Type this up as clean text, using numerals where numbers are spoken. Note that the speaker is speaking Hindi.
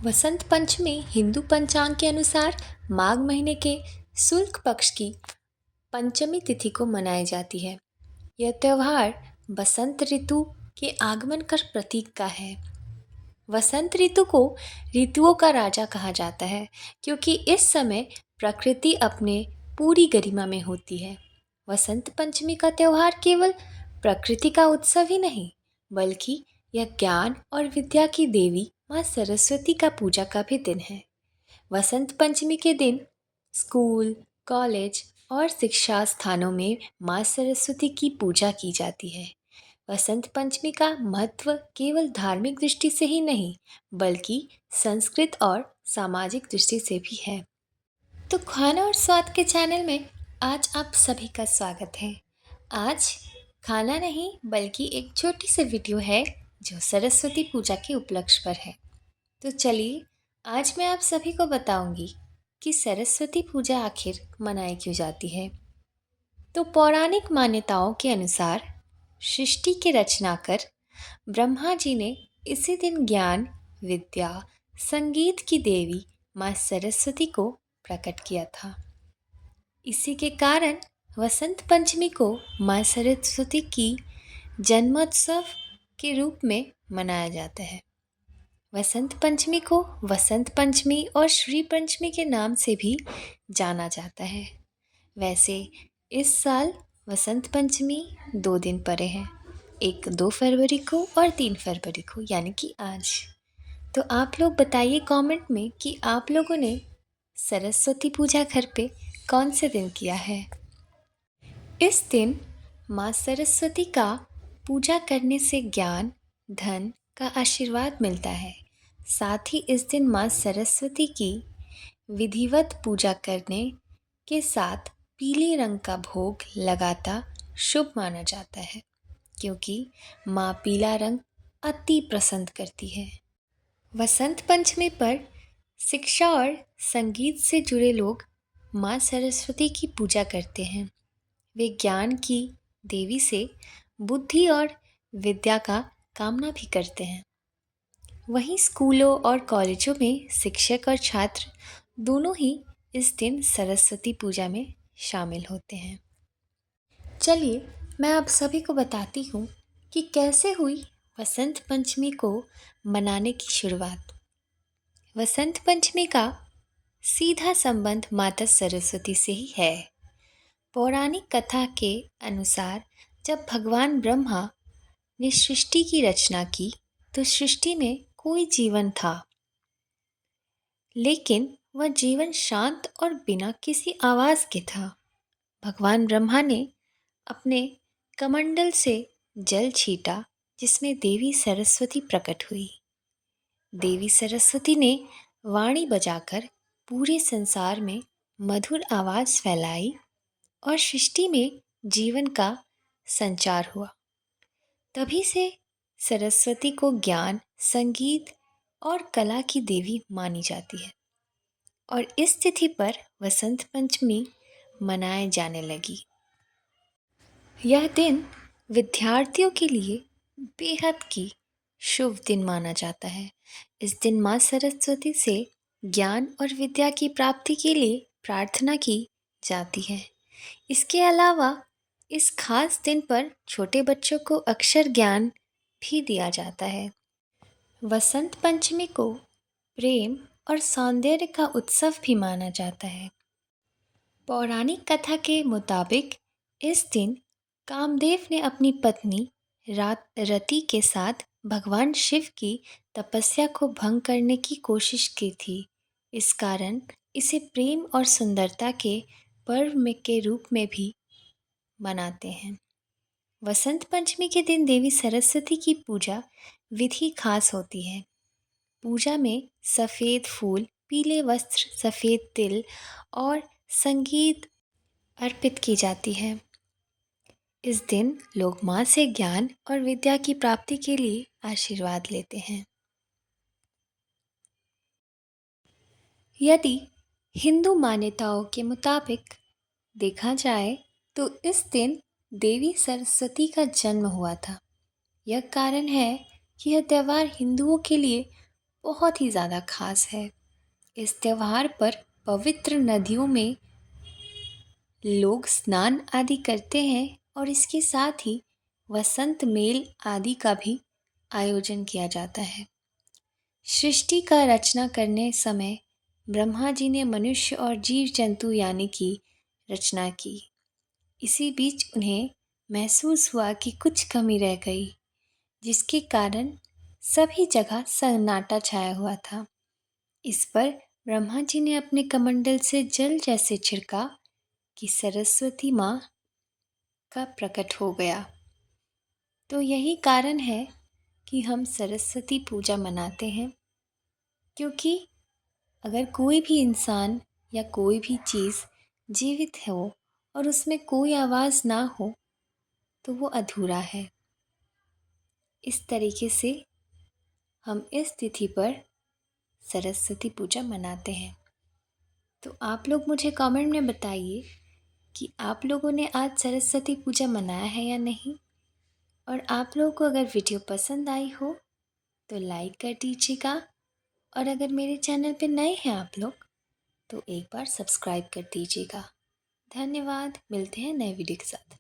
वसंत पंचमी हिंदू पंचांग के अनुसार माघ महीने के शुक्ल पक्ष की पंचमी तिथि को मनाई जाती है। यह त्योहार बसंत ऋतु के आगमन का प्रतीक का है। वसंत ऋतु को ऋतुओं का राजा कहा जाता है क्योंकि इस समय प्रकृति अपने पूरी गरिमा में होती है। वसंत पंचमी का त्योहार केवल प्रकृति का उत्सव ही नहीं बल्कि यह ज्ञान और विद्या की देवी माँ सरस्वती का पूजा का भी दिन है। वसंत पंचमी के दिन स्कूल, कॉलेज और शिक्षा स्थानों में माँ सरस्वती की पूजा की जाती है। वसंत पंचमी का महत्व केवल धार्मिक दृष्टि से ही नहीं बल्कि संस्कृत और सामाजिक दृष्टि से भी है। तो खाना और स्वाद के चैनल में आज आप सभी का स्वागत है। आज खाना नहीं बल्कि एक छोटी सी वीडियो है जो सरस्वती पूजा के उपलक्ष्य पर है। तो चलिए आज मैं आप सभी को बताऊंगी कि सरस्वती पूजा आखिर मनाई क्यों जाती है। तो पौराणिक मान्यताओं के अनुसार सृष्टि की रचना कर ब्रह्मा जी ने इसी दिन ज्ञान, विद्या, संगीत की देवी माँ सरस्वती को प्रकट किया था। इसी के कारण वसंत पंचमी को माँ सरस्वती की जन्मोत्सव के रूप में मनाया जाता है। वसंत पंचमी को वसंत पंचमी और श्री पंचमी के नाम से भी जाना जाता है। वैसे इस साल वसंत पंचमी 2 दिन पड़े हैं, एक 2 फरवरी को और 3 फरवरी को, यानी कि आज। तो आप लोग बताइए कमेंट में कि आप लोगों ने सरस्वती पूजा घर पे कौन से दिन किया है। इस दिन माँ सरस्वती का पूजा करने से ज्ञान, धन का आशीर्वाद मिलता है। साथ ही इस दिन माँ सरस्वती की विधिवत पूजा करने के साथ पीले रंग का भोग लगाता शुभ माना जाता है क्योंकि माँ पीला रंग अति पसंद करती है। वसंत पंचमी पर शिक्षा और संगीत से जुड़े लोग माँ सरस्वती की पूजा करते हैं। वे ज्ञान की देवी से बुद्धि और विद्या का कामना भी करते हैं। वहीं स्कूलों और कॉलेजों में शिक्षक और छात्र दोनों ही इस दिन सरस्वती पूजा में शामिल होते हैं। चलिए मैं आप सभी को बताती हूँ कि कैसे हुई वसंत पंचमी को मनाने की शुरुआत। वसंत पंचमी का सीधा संबंध माता सरस्वती से ही है। पौराणिक कथा के अनुसार जब भगवान ब्रह्मा ने सृष्टि की रचना की तो सृष्टि में कोई जीवन था, लेकिन वह जीवन शांत और बिना किसी आवाज के था। भगवान ब्रह्मा ने अपने कमंडल से जल छीटा जिसमें देवी सरस्वती प्रकट हुई। देवी सरस्वती ने वाणी बजाकर पूरे संसार में मधुर आवाज फैलाई और सृष्टि में जीवन का संचार हुआ। तभी से सरस्वती को ज्ञान, संगीत और कला की देवी मानी जाती है और इस तिथि पर वसंत पंचमी मनाए जाने लगी। यह दिन विद्यार्थियों के लिए बेहद की शुभ दिन माना जाता है। इस दिन माँ सरस्वती से ज्ञान और विद्या की प्राप्ति के लिए प्रार्थना की जाती है। इसके अलावा इस खास दिन पर छोटे बच्चों को अक्षर ज्ञान भी दिया जाता है। वसंत पंचमी को प्रेम और सौंदर्य का उत्सव भी माना जाता है। पौराणिक कथा के मुताबिक इस दिन कामदेव ने अपनी पत्नी रति के साथ भगवान शिव की तपस्या को भंग करने की कोशिश की थी। इस कारण इसे प्रेम और सुंदरता के पर्व में के रूप में भी मनाते हैं। वसंत पंचमी के दिन देवी सरस्वती की पूजा विधि खास होती है। पूजा में सफ़ेद फूल, पीले वस्त्र, सफ़ेद तिल और संगीत अर्पित की जाती है। इस दिन लोग माँ से ज्ञान और विद्या की प्राप्ति के लिए आशीर्वाद लेते हैं। यदि हिंदू मान्यताओं के मुताबिक देखा जाए तो इस दिन देवी सरस्वती का जन्म हुआ था। यह कारण है कि यह त्यौहार हिंदुओं के लिए बहुत ही ज़्यादा खास है। इस त्यौहार पर पवित्र नदियों में लोग स्नान आदि करते हैं और इसके साथ ही वसंत मेल आदि का भी आयोजन किया जाता है। सृष्टि का रचना करने समय ब्रह्मा जी ने मनुष्य और जीव जंतु यानी कि रचना की। इसी बीच उन्हें महसूस हुआ कि कुछ कमी रह गई, जिसके कारण सभी जगह सन्नाटा छाया हुआ था। इस पर ब्रह्मा जी ने अपने कमंडल से जल जैसे छिड़का कि सरस्वती माँ का प्रकट हो गया। तो यही कारण है कि हम सरस्वती पूजा मनाते हैं, क्योंकि अगर कोई भी इंसान या कोई भी चीज़ जीवित हो और उसमें कोई आवाज़ ना हो तो वो अधूरा है। इस तरीके से हम इस तिथि पर सरस्वती पूजा मनाते हैं। तो आप लोग मुझे कमेंट में बताइए कि आप लोगों ने आज सरस्वती पूजा मनाया है या नहीं। और आप लोगों को अगर वीडियो पसंद आई हो तो लाइक कर दीजिएगा, और अगर मेरे चैनल पे नए हैं आप लोग तो एक बार सब्सक्राइब कर दीजिएगा। धन्यवाद, मिलते हैं नए वीडियो के साथ।